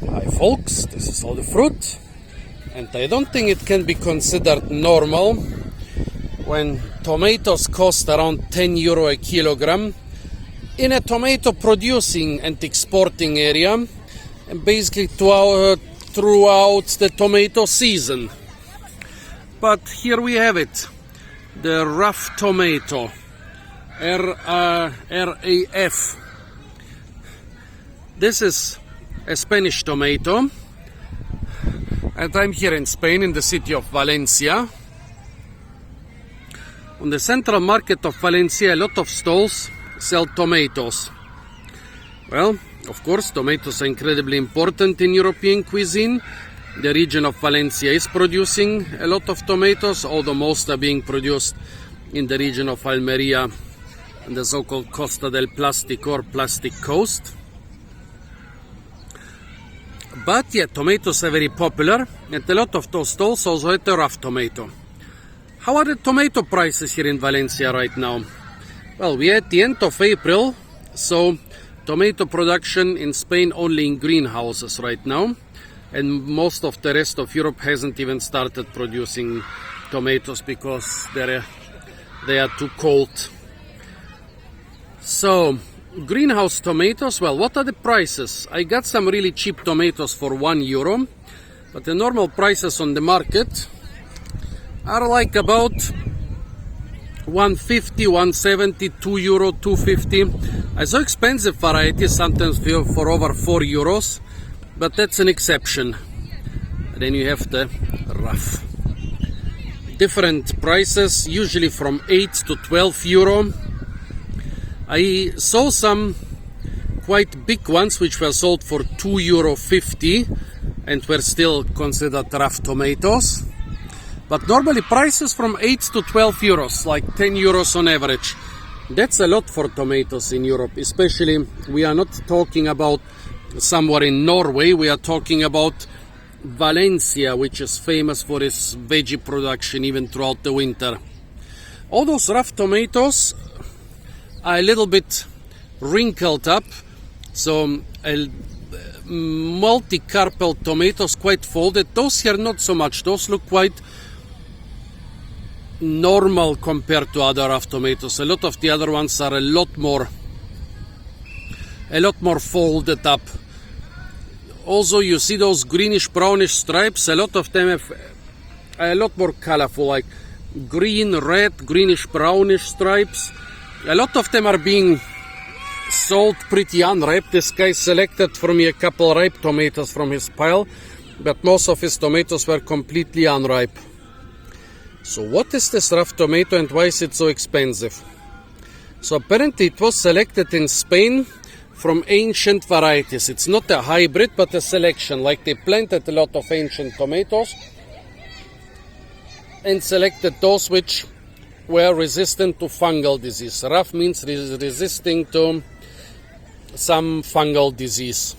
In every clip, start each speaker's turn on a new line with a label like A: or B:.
A: Hi folks, this is all the fruit, and I don't think it can be considered normal when tomatoes cost around 10 euro a kilogram in a tomato producing and exporting area, and basically throughout the tomato season. But here we have it, the RAF tomato, RAF. This is a Spanish tomato, and I'm here in Spain, in the city of Valencia. On the central market of Valencia, a lot of stalls sell tomatoes. Well, of course, tomatoes are incredibly important in European cuisine. The region of Valencia is producing a lot of tomatoes, although most are being produced in the region of Almeria and the so-called Costa del Plástico or Plastic Coast. But yeah, tomatoes are very popular, and a lot of those stalls also have the RAF tomato. How are the tomato prices here in Valencia right now? Well, we are at the end of April, so tomato production in Spain only in greenhouses right now, and most of the rest of Europe hasn't even started producing tomatoes because they are too cold. So, greenhouse tomatoes, well, what are the prices? I got some really cheap tomatoes for €1, but the normal prices on the market are like about 150, 170, €2, 250. I saw expensive varieties sometimes for over €4, but that's an exception. And then you have the RAF. Different prices, usually from 8 to €12. I saw some quite big ones which were sold for €2.50 and were still considered RAF tomatoes. But normally prices from 8 to €12, like €10 on average. That's a lot for tomatoes in Europe, especially we are not talking about somewhere in Norway, we are talking about Valencia, which is famous for its veggie production even throughout the winter. All those RAF tomatoes are a little bit wrinkled up, so multi-carpel tomatoes, quite folded. Those here not so much, those look quite normal compared to other RAF tomatoes. A lot of the other ones are a lot more folded up. Also, you see those greenish brownish stripes, a lot of them have a lot more colorful, like green, red, greenish brownish stripes. A lot of them are being sold pretty unripe. This guy selected for me a couple ripe tomatoes from his pile, but most of his tomatoes were completely unripe. So what is this RAF tomato and why is it so expensive? So apparently it was selected in Spain from ancient varieties. It's not a hybrid, but a selection. Like they planted a lot of ancient tomatoes and selected those which were resistant to fungal disease. RAF means resisting to some fungal disease.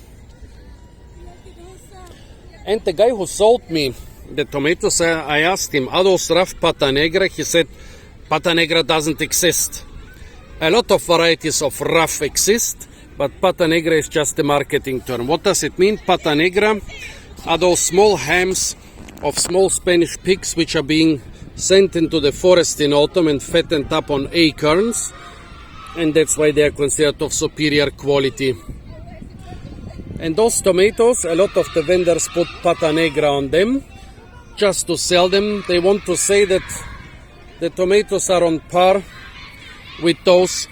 A: And the guy who sold me the tomatoes, I asked him, are those RAF Pata Negra? He said, Pata Negra doesn't exist. A lot of varieties of RAF exist, but Pata Negra is just a marketing term. What does it mean? Pata Negra are those small hams of small Spanish pigs which are being sent into the forest in autumn and fattened up on acorns, and that's why they are considered of superior quality. And those tomatoes, a lot of the vendors put Pata Negra on them just to sell them. They want to say that the tomatoes are on par with those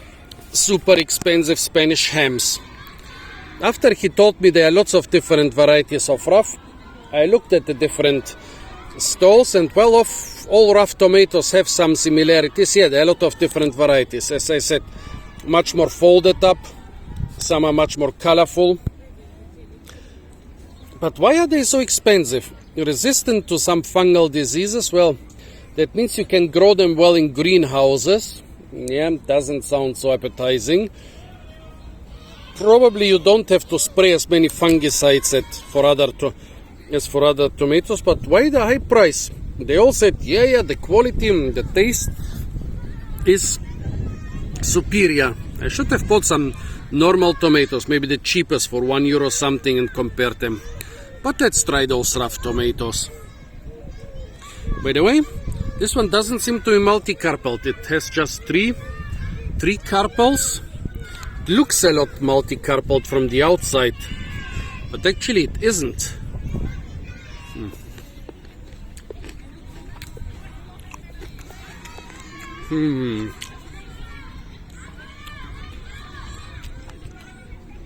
A: super expensive Spanish hams. After he told me there are lots of different varieties of RAF, I looked at the different stalls, and well, of all RAF tomatoes have some similarities. Yeah, there are a lot of different varieties. As I said, much more folded up, some are much more colorful. But why are they so expensive? Resistant to some fungal diseases? Well, that means you can grow them well in greenhouses. Yeah, doesn't sound so appetizing. Probably you don't have to spray as many fungicides as for other tomatoes, but why the high price? They all said, yeah, the quality and the taste is superior. I should have bought some normal tomatoes, maybe the cheapest for €1 something, and compared them. But let's try those RAF tomatoes. By the way, this one doesn't seem to be multi-carpelled. It has just three carpels. It looks a lot multi-carpelled from the outside, but actually it isn't.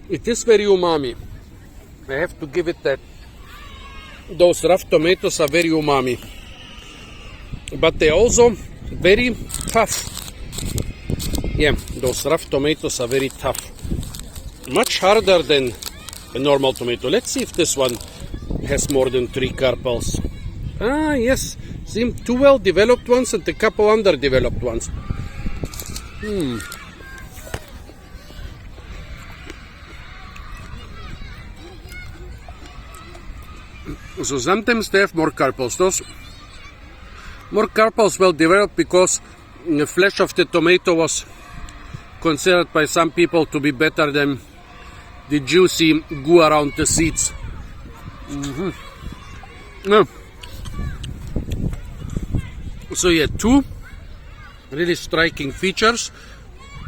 A: It is very umami. I have to give it that. Those RAF tomatoes are very umami. But they're also very tough. Yeah, those RAF tomatoes are very tough. Much harder than a normal tomato. Let's see if this one has more than 3 carpels. Ah, yes. See, 2 well-developed ones and a couple underdeveloped ones. So sometimes they have more carpels. Those more carpels well developed because the flesh of the tomato was considered by some people to be better than the juicy goo around the seeds. No. So yeah, 2 really striking features.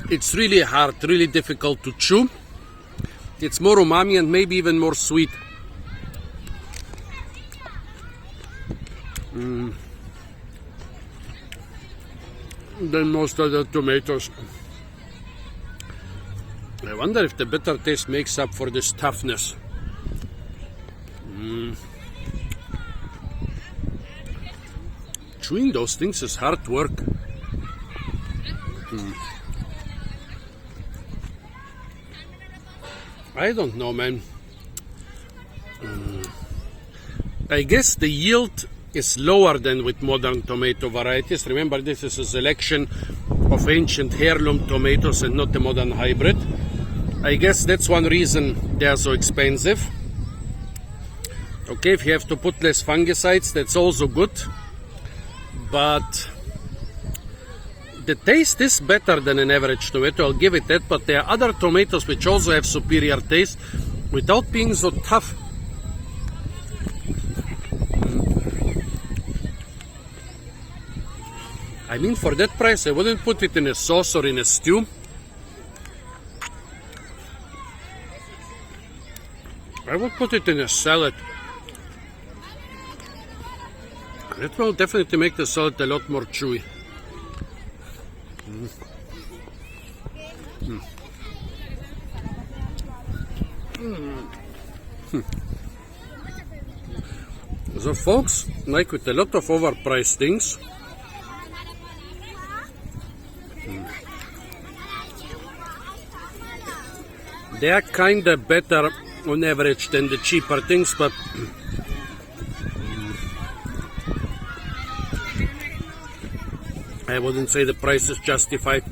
A: It's really hard, really difficult to chew. It's more umami and maybe even more sweet. Than most other tomatoes. I wonder if the bitter taste makes up for this toughness. Chewing those things is hard work. I don't know, man. I guess the yield is lower than with modern tomato varieties. Remember, this is a selection of ancient heirloom tomatoes and not a modern hybrid. I guess that's one reason they are so expensive. Okay, if you have to put less fungicides, that's also good. But the taste is better than an average tomato, I'll give it that. But there are other tomatoes which also have superior taste without being so tough. I mean, for that price, I wouldn't put it in a sauce or in a stew. I would put it in a salad. It will definitely make the salad a lot more chewy. So folks, like with a lot of overpriced things, they are kinda better on average than the cheaper things, but I wouldn't say the price is justified.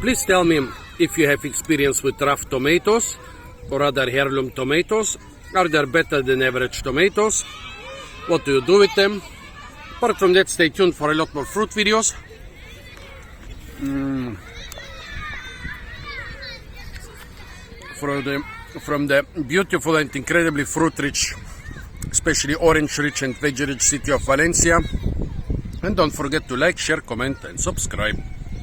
A: Please tell me if you have experience with RAF tomatoes or other heirloom tomatoes. Are they better than average tomatoes? What do you do with them? Apart from that, stay tuned for a lot more fruit videos. From the beautiful and incredibly fruit-rich, especially orange-rich and veg-rich city of Valencia. And don't forget to like, share, comment and subscribe.